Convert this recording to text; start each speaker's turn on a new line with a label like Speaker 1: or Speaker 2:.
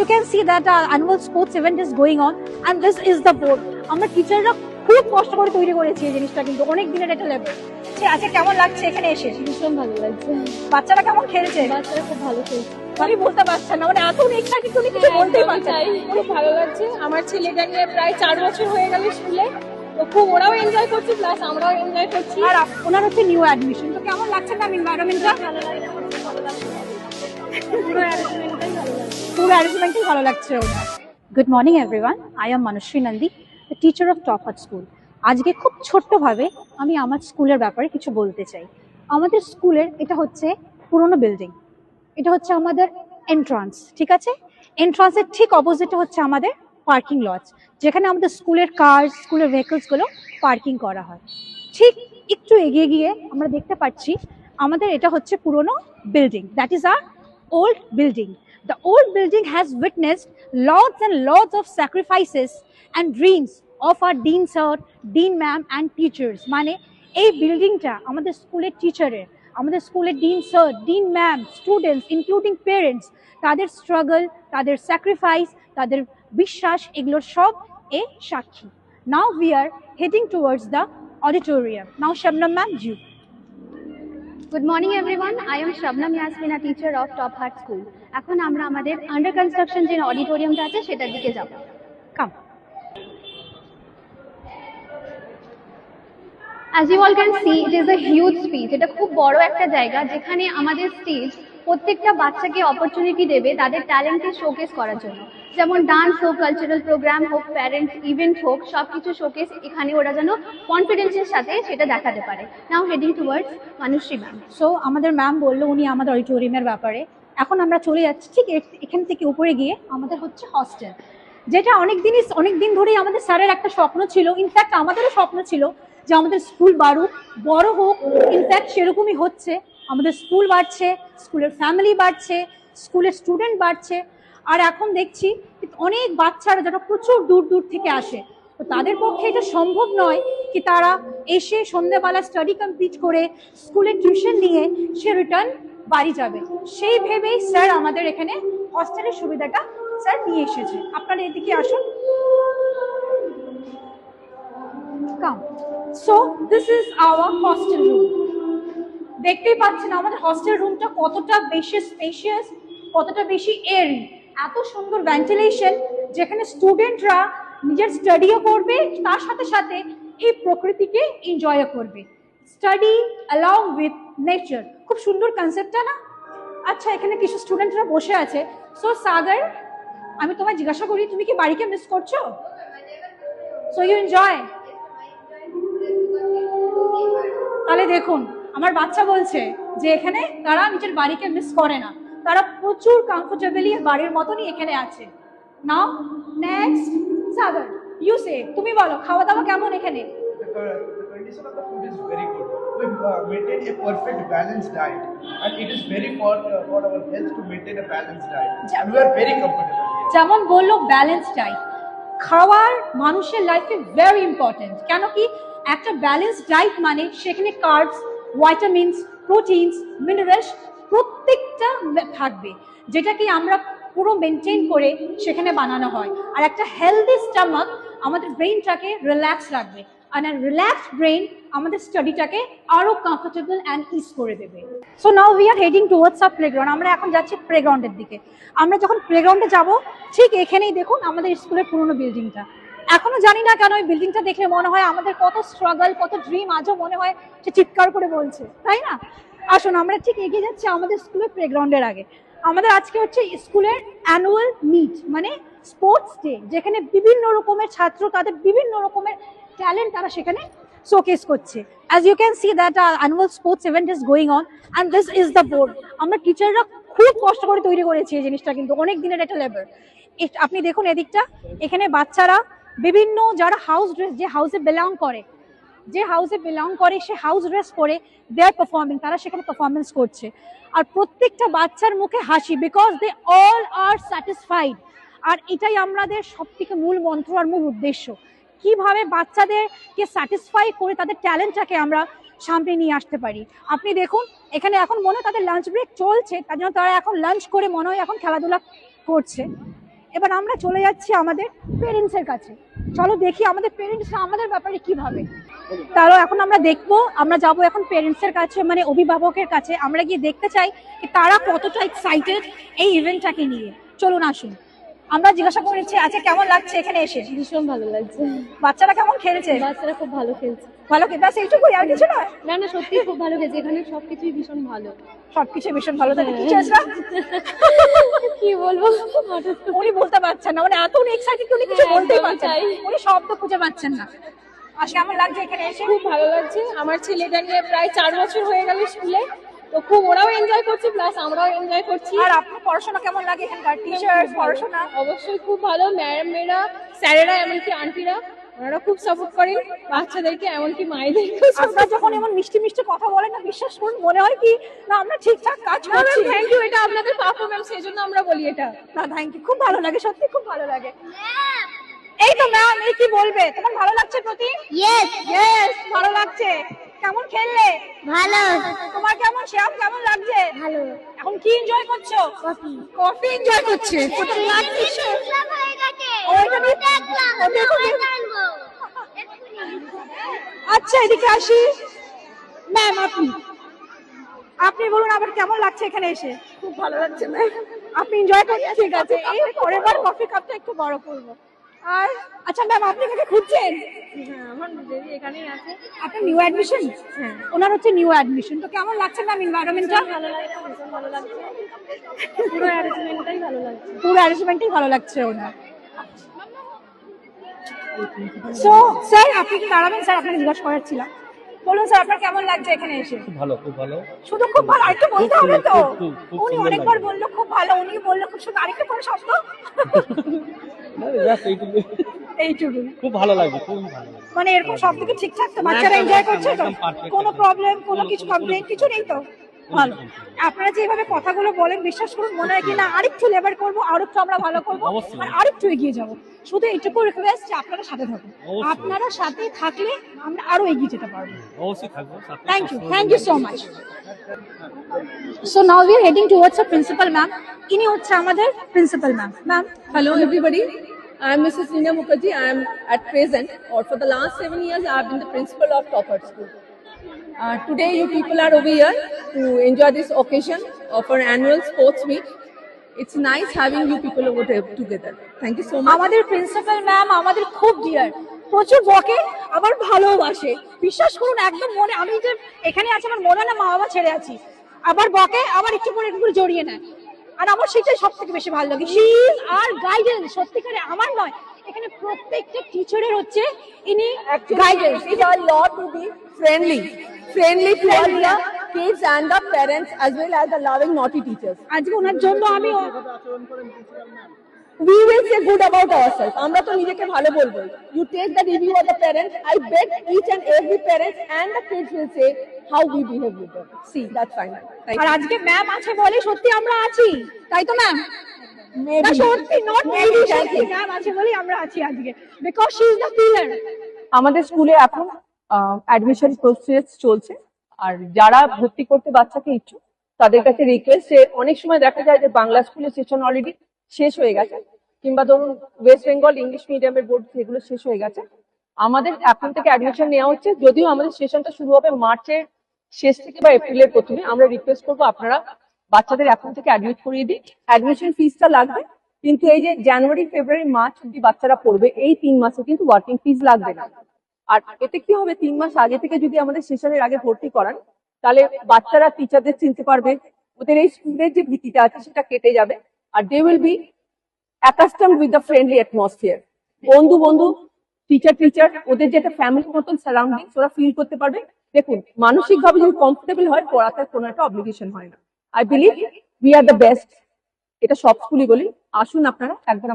Speaker 1: you can see that our annual sports event is going on and this is the board. আমরা টিচাররা খুব কষ্ট করে তৈরি করেছি এই জিনিসটা, কিন্তু অনেক দিনের একটা লেভেল। আচ্ছা, কেমন লাগছে এখানে এসে?
Speaker 2: ভীষণ ভালো লাগছে।
Speaker 1: বাচ্চারা কেমন খেলছে?
Speaker 2: বাচ্চারা খুব ভালো খেলছে।
Speaker 1: আমি বলতে পারছেন না, মানে এত এক্সাইটেড, তুমি কিছু বলতেই পারছেন না।
Speaker 2: খুব ভালো লাগছে। আমার ছেলেটা নিয়ে প্রায় 4 বছর হয়ে গেল স্কুলে, তো খুব ওরাও এনজয় করছে, প্লাস আমরাও এনজয় করছি।
Speaker 1: আর ওনার হচ্ছে নিউ অ্যাডমিশন, তো কেমন লাগছে না এনভায়রনমেন্টটা?
Speaker 2: ভালো লাগছে, ভালো লাগছে, পুরো অ্যারেঞ্জমেন্টটাই ভালো লাগছে।
Speaker 1: পুরো অ্যারেঞ্জমেন্টই ভালো লাগছে ওনার। Good morning everyone, I am Manushree Nandi, the teacher of top heart school. আজকে খুব ছোট্টভাবে আমি আমার স্কুলের ব্যাপারে কিছু বলতে চাই। আমাদের স্কুলের এটা হচ্ছে পুরনো বিল্ডিং, এটা হচ্ছে আমাদের এন্ট্রান্স, ঠিক আছে? এন্ট্রান্সের ঠিক অপোজিটে হচ্ছে আমাদের পার্কিং লজ, যেখানে আমাদের স্কুলের কার, স্কুলের ভেহিকলসগুলো পার্কিং করা হয়। ঠিক একটু এগিয়ে গিয়ে আমরা দেখতে পাচ্ছি আমাদের এটা হচ্ছে পুরনো building, that is our old building. The old building has witnessed lots and lots of sacrifices and dreams of our dean sir, dean ma'am and teachers. মানে এই বিল্ডিংটা আমাদের স্কুলের টিচারের, আমাদের স্কুলের dean sir, dean ma'am, students including parents, তাদের struggle, তাদের স্যাক্রিফাইস, তাদের বিশ্বাস, এগুলোর সব এ সাক্ষী। Now we are heading towards the auditorium. Now Shabnam ma'am, you.
Speaker 3: Good morning everyone, I am Shabnam Yasmin, a teacher of Top Heart School. এখন আমরা আমাদের আন্ডার কনস্ট্রাকশন যে অডিটোরিয়ামটা আছে সেটার দিকে যাব।
Speaker 1: Come.
Speaker 3: As you all can see, it is a huge space. এটা খুব বড় একটা জায়গা যেখানে আমাদের স্টেজ প্রত্যেকটা বাচ্চাকে অপরচুনিটি দেবে তাদের ট্যালেন্টকে শোকেস করার জন্য। যেমন ডান্স হোক, কালচারাল প্রোগ্রাম হোক, প্যারেন্টস ইভেন্ট হোক, সব কিছু শোকেস এখানে ওরা যেন কনফিডেন্সের সাথে সেটা দেখাতে পারে। নাও হেডিং টুয়ার্ডস মানুশ্রী ম্যাম।
Speaker 1: সো আমাদের ম্যাম বললো উনি আমাদের অডিটোরিয়ামের ব্যাপারে। এখন আমরা চলে যাচ্ছি ঠিক এখান থেকে উপরে গিয়ে আমাদের হচ্ছে হস্টেল, যেটা অনেক দিন ধরেই আমাদের স্যারের একটা স্বপ্ন ছিল। ইনফ্যাক্ট আমাদেরও স্বপ্ন ছিল যে আমাদের স্কুল বাড়ুক, বড় হোক। ইনফ্যাক্ট সেরকমই হচ্ছে, আমাদের স্কুল বাড়ছে, স্কুলের ফ্যামিলি বাড়ছে, স্কুলের স্টুডেন্ট বাড়ছে। আর এখন দেখছি অনেক বাচ্চারা যারা প্রচুর দূর দূর থেকে আসে, তো তাদের পক্ষে এটা সম্ভব নয় কি তারা এসে সন্ধ্যেবেলা স্টাডি কমপ্লিট করে স্কুলে টিউশন নিয়ে সে রিটার্ন বাড়ি যাবে। সেই ভেবেই স্যার আমাদের এখানে হস্টেলের সুবিধাটা স্যার নিয়ে এসেছে। আপনারা এদিকে আসুন। Come. So this is our hostel room. দেখতেই পাচ্ছেন আমাদের হস্টেল রুমটা কতটা বেশি স্পেশিয়াস, কতটা বেশি এয়ারি, এত সুন্দর ভেন্টিলেশন, যেখানে স্টুডেন্টরা নিজের স্টাডিও করবে, তার সাথে সাথে এই প্রকৃতিকে এনজয়ও করবে। স্টাডি অ্যালং উইথ নেচার, খুব সুন্দর কনসেপ্টটা না? আচ্ছা, এখানে কিছু স্টুডেন্টরা বসে আছে। সো সাগর, আমি তোমায় জিজ্ঞাসা করি, তুমি কি বাড়িকে মিস করছো? So you enjoy? তাহলে দেখুন, আমার বাচ্চা বলছে যে এখানে তারা নিজের বাড়িকে মিস করে না, তারা প্রচুর কমফোর্টেবলি বাড়ির মতনই এখানে আছে। নাও নেক্সট সাগর, ইউ সে, তুমি বলো খাওয়া দাওয়া কেমন এখানে?
Speaker 4: The condition of the food is very good. We maintain a perfect balanced diet, and it is very for our health to maintain a balanced diet. And we are very comfortable here.
Speaker 1: যেমন বললো balance diet, খাওয়ার মানুষের লাইফে very important. কেন কি একটা balance diet মানে সেখানে কার্বস, ভাইটামিনস, প্রোটিনস, মিনারেলস প্রত্যেকটা থাকবে, যেটাকে আমরা পুরো মেনটেন করে সেখানে বানানো হয়। আর একটা হেলদি স্টমাক আমাদের ব্রেইনটাকে রিল্যাক্স রাখবে, আর রিল্যাক্সড ব্রেইন আমাদের স্টাডিটাকে আরো কমফোর্টেবল অ্যান্ড ইজ করে দেবে। So now we are heading towards a playground. আমরা এখন যাচ্ছি প্লেগ্রাউন্ডের দিকে। আমরা যখন প্লেগ্রাউন্ডে যাব, ঠিক এখানেই দেখুন আমাদের স্কুলের পুরনো বিল্ডিংটা। এখনো জানি না কেন ওই বিল্ডিংটা দেখলে মনে হয় আমাদের কত স্ট্রাগল, কত ড্রিম আজও মনে হয় সে চিৎকার করে বলছে, তাই না? আসুন, আমরা ঠিক এগিয়ে যাচ্ছি আমাদের স্কুলের প্লেগ্রাউন্ডের আগে। আমাদের আজকে হচ্ছে স্কুলের অ্যানুয়াল মিট, মানে স্পোর্টস ডে, যেখানে বিভিন্ন রকমের ছাত্র তাদের বিভিন্ন রকমের ট্যালেন্ট তারা সেখানে শোকেস করছে। As you can see that annual sports event is going on and this is the board. আমরা টিচাররা খুব কষ্ট করে তৈরি করেছি এই জিনিসটা, কিন্তু অনেক দিনের একটা লেবার। আপনি দেখুন এদিকটা, এখানে বাচ্চারা বিভিন্ন যারা হাউস ড্রেস, যে হাউসে বিলং করে সে হাউস ড্রেস পরে দে আর পারফর্মিং, তারা সেখানে পারফরমেন্স করছে। আর প্রত্যেকটা বাচ্চার মুখে হাসি, because they all are satisfied. আর এটাই আমাদের সব থেকে মূল মন্ত্র আর মূল উদ্দেশ্য, কিভাবে বাচ্চাদেরকে স্যাটিসফাই করে তাদের ট্যালেন্টটাকে আমরা সামনে নিয়ে আসতে পারি। আপনি দেখুন এখানে এখন মনে হয় তাদের লাঞ্চ ব্রেক চলছে, তার জন্য তারা এখন লাঞ্চ করে মনে হয় এখন খেলাধুলা করছে। এবার আমরা চলে যাচ্ছি আমাদের পেরেন্টসের কাছে। চলো দেখি আমাদের পেরেন্টসরা আমাদের ব্যাপারে কি ভাবে। তাহলে এখন আমরা দেখবো, আমরা যাব এখন পেরেন্টসের কাছে, মানে অভিভাবকের কাছে। আমরা গিয়ে দেখতে চাই যে তারা কতটা এক্সাইটেড এই ইভেন্টটাকে নিয়ে। চলুন আসুন, আমরা জিজ্ঞাসা করেছি আচ্ছা কেমন লাগছে এখানে এসে।
Speaker 2: ভীষণ ভালো লাগছে,
Speaker 1: বাচ্চারা কেমন খেলছে?
Speaker 2: বাচ্চারা খুব ভালো খেলছে।
Speaker 1: ভালো ব্যাস এইটুকুই, আর কিছু নয়?
Speaker 2: না না, সত্যি খুব ভালো খেলছে, এখানে সবকিছুই ভীষণ ভালো।
Speaker 1: সবকিছু ভীষণ ভালো থাকে। টিচার্সরা
Speaker 2: কি বলবো,
Speaker 1: উনি বলতে পারছেন না, মানে এত উনি এক্সাইটেড, উনি কিছু বলতেই পারছেন না, উনি শব্দ খুঁজে পাচ্ছেন না। আর কেমন লাগছে এখানে এসে?
Speaker 2: খুব ভালো লাগছে। আমার ছেলেটা নিয়ে প্রায় 4 বছর হয়ে গেল স্কুলে, তো খুব ওরাও এনজয় করছে, প্লাস আমরাও এনজয় করছি।
Speaker 1: আর আপনার পড়াশোনা কেমন লাগে এখানকার? টিচার্স পড়াশোনা
Speaker 2: অবশ্যই খুব ভালো, ম্যাডামেরা, স্যারেরা, এমনকি আন্টিরা, ওনারা খুব সাপোর্ট করেন বাচ্চাদেরকে, এমনকি মায়েদেরকে।
Speaker 1: আপনারা যখন এমন মিষ্টি মিষ্টি কথা বলেন না, বিশ্বাস করুন মনে হয় কি না আমরা ঠিকঠাক কাজ করছি।
Speaker 2: থ্যাংক ইউ, এটা আপনাদের পারফরম্যান্স, সেই জন্য আমরা বলি এটা।
Speaker 1: না থ্যাংক ইউ, খুব ভালো লাগে, সত্যি খুব ভালো লাগে। এই তো ম্যাম, এই কি বলবে? তোমার ভালো লাগছে প্রতি?
Speaker 5: ইয়েস
Speaker 1: ইয়েস, ভালো লাগছে। কেমন খেললে?
Speaker 5: ভালো
Speaker 1: তোমার কেমন, শ্যাম কেমন লাগছে?
Speaker 5: ভালো
Speaker 1: এখন কি এনজয় করছো?
Speaker 5: কফি
Speaker 1: কফি এনজয় করছে। কোথায় লাগছে? ও, এটা নিয়ে- ও, দেখো, দেখো। আচ্ছা এদিকে আসি। ম্যাম আপনি বলুন আবার কেমন লাগছে এখানে এসে?
Speaker 2: খুব ভালো লাগছে ম্যাম।
Speaker 1: আপনি এনজয় করছেন? ঠিক আছে, এই পরের বার কফি কাপটা একটু বড় করবো। আর আচ্ছা ম্যাম, আপনি কাকে খুঁজছেন?
Speaker 2: হ্যাঁ, আমার দিদি এখানেই আছে।
Speaker 1: আপনার নিউ অ্যাডমিশন?
Speaker 2: হ্যাঁ,
Speaker 1: ওনার হচ্ছে নিউ অ্যাডমিশন। তো কেমন লাগছে ম্যাম এনভায়রনমেন্টটা?
Speaker 2: ভালো লাগছে, ভীষণ ভালো লাগছে, পুরো অ্যারেঞ্জমেন্টটাই ভালো লাগছে।
Speaker 1: পুরো অ্যারেঞ্জমেন্টই ভালো লাগছে ওনার। সো স্যার আপনি কি দাঁড়াবেন? স্যার আপনাকে জিজ্ঞাসা করাচ্ছিলাম। বলুন স্যার আপনার কেমন লাগছে এখানে এসে?
Speaker 6: খুব ভালো, খুব ভালো।
Speaker 1: শুধু খুব ভালো, আরেকটু বলতে হবে তো।
Speaker 6: খুব
Speaker 1: উনি
Speaker 6: সুন্দর
Speaker 1: অনেকবার
Speaker 6: লাগছে।
Speaker 1: বললো খুব ভালো, উনি বললো খুব সুন্দর, আরেকটু করে শব্দ।
Speaker 6: না, ব্যাস এইটুকু।
Speaker 1: এইটুকু
Speaker 6: খুব ভালো লাগছে, খুবই ভালো লাগছে।
Speaker 1: মানে এরকম সব কিছু ঠিকঠাক তো? বাচ্চারা এনজয় করছে তো?
Speaker 6: একদম perfect,
Speaker 1: কোনো
Speaker 6: একদম।
Speaker 1: প্রবলেম, কোনো কিছু কমপ্লেন কিছু নেই তো? ভালো। আপনারা যেভাবে কথাগুলো বলেন, বিশ্বাস করুন মনে হয় কি না আরেকটু লেবার করবো, আরেকটু আমরা ভালো করবো,
Speaker 6: অবশ্যই।
Speaker 1: আর আরেকটু এগিয়ে যাবো। শুধু এইটুকু রিকোয়েস্ট যে আপনারা সাথে থাকুন।
Speaker 6: অবশ্যই।
Speaker 1: আপনারা সাথে থাকলে আমরা আরো এগিয়ে যেতে পারবো।
Speaker 6: অবশ্যই থাকবো সাথে।
Speaker 1: Thank you so much. So now we are heading towards the principal ma'am. ইনি হচ্ছে আমাদের principal ma'am. Ma'am
Speaker 7: Hello everybody, I am Mrs. Neena Mukherjee. I am at present, or for the last 7 years, I have been the principal of Topper School. Today you people are over here to enjoy this occasion of our annual sports meet. It's nice having you people over together. Thank you so much.
Speaker 1: আমাদের principal ma'am আমাদের খুব deer, প্রচুর বকে আবার ভালোবাসে। বিশ্বাস করুন একদম মনে, আমি যে এখানে আছি আমার মনে হয় না মা বাবা ছেড়ে আছি। আবার বকে, আবার একটু করে একটু করে জড়িয়ে নেয়। আর আমার সেটাই সব থেকে বেশি ভালো লাগে। শি ইজ আর গাইডেন্স, সত্যিকারে আমার নয়, এখানে প্রত্যেকটা টিচারের হচ্ছে ইনি guidance.
Speaker 7: It is our law to be friendly to all the kids and the parents as well as the loving naughty teachers.
Speaker 1: আজকে ওনার জন্য আমি
Speaker 7: We will say good about ourselves. আমরা তো নিজেকে ভালো বলবো। You take the review of the parents. I bet each and every parent and the kids will say how we behave with them. See, that's fine. Thank
Speaker 1: আর
Speaker 7: you.
Speaker 1: আজকে ma'am আছে বলে সত্যি আমরা আছি, তাই তো ম্যাম?
Speaker 7: Maybe.
Speaker 1: সত্যি নট মেবি, সত্যি ম্যাম আছে বলেই আমরা আছি আজকে, because she is the pillar.
Speaker 8: আমাদের স্কুলে এখন অ্যাডমিশন প্রসেস চলছে, আর যারা ভর্তি করতে বাচ্চাকে ইচ্ছুক তাদের কাছে রিকোয়েস্ট যে অনেক সময় দেখা যায় যে বাংলা স্কুলের সেশন অলরেডি শেষ হয়ে গেছে, কিংবা ধরুন ওয়েস্ট বেঙ্গল ইংলিশ মিডিয়ামের বোর্ড সেগুলো শেষ হয়ে গেছে। আমাদের এখন থেকে অ্যাডমিশন নেওয়া হচ্ছে, যদিও আমাদের সেশনটা শুরু হবে মার্চের শেষ থেকে বা এপ্রিলের প্রথমে। আমরা রিকোয়েস্ট করবো আপনারা বাচ্চাদের এখন থেকে অ্যাডমিট করিয়ে দিন। অ্যাডমিশন ফিসটা লাগবে, কিন্তু এই যে জানুয়ারি ফেব্রুয়ারি মার্চ অব্দি বাচ্চারা পড়বে, এই 3 মাসে কিন্তু ওয়ার্কিং ফিস লাগবে না। আর এতে কি হবে, 3 মাস আগে থেকে যদি আমাদের সেশনের আগে ভর্তি করান, তাহলে বাচ্চারা টিচারদের চিনতে পারবে, ওদের এই স্কুলের যে ভীতিটা আছে সেটা কেটে যাবে, আর they will be accustomed with the friendly atmosphere. বন্ধু টিচার ওদের যেটা ফ্যামিলির মতন সারাউন্ডিংস ওরা ফিল করতে পারবে। দেখুন মানসিক ভাবে যদি কমফোর্টেবল হয়, পড়াতে কোনো একটা অব্লিগেশন হয় না। I believe we are the best, এটা সব স্কুলই বলি। আসুন আপনারা একবার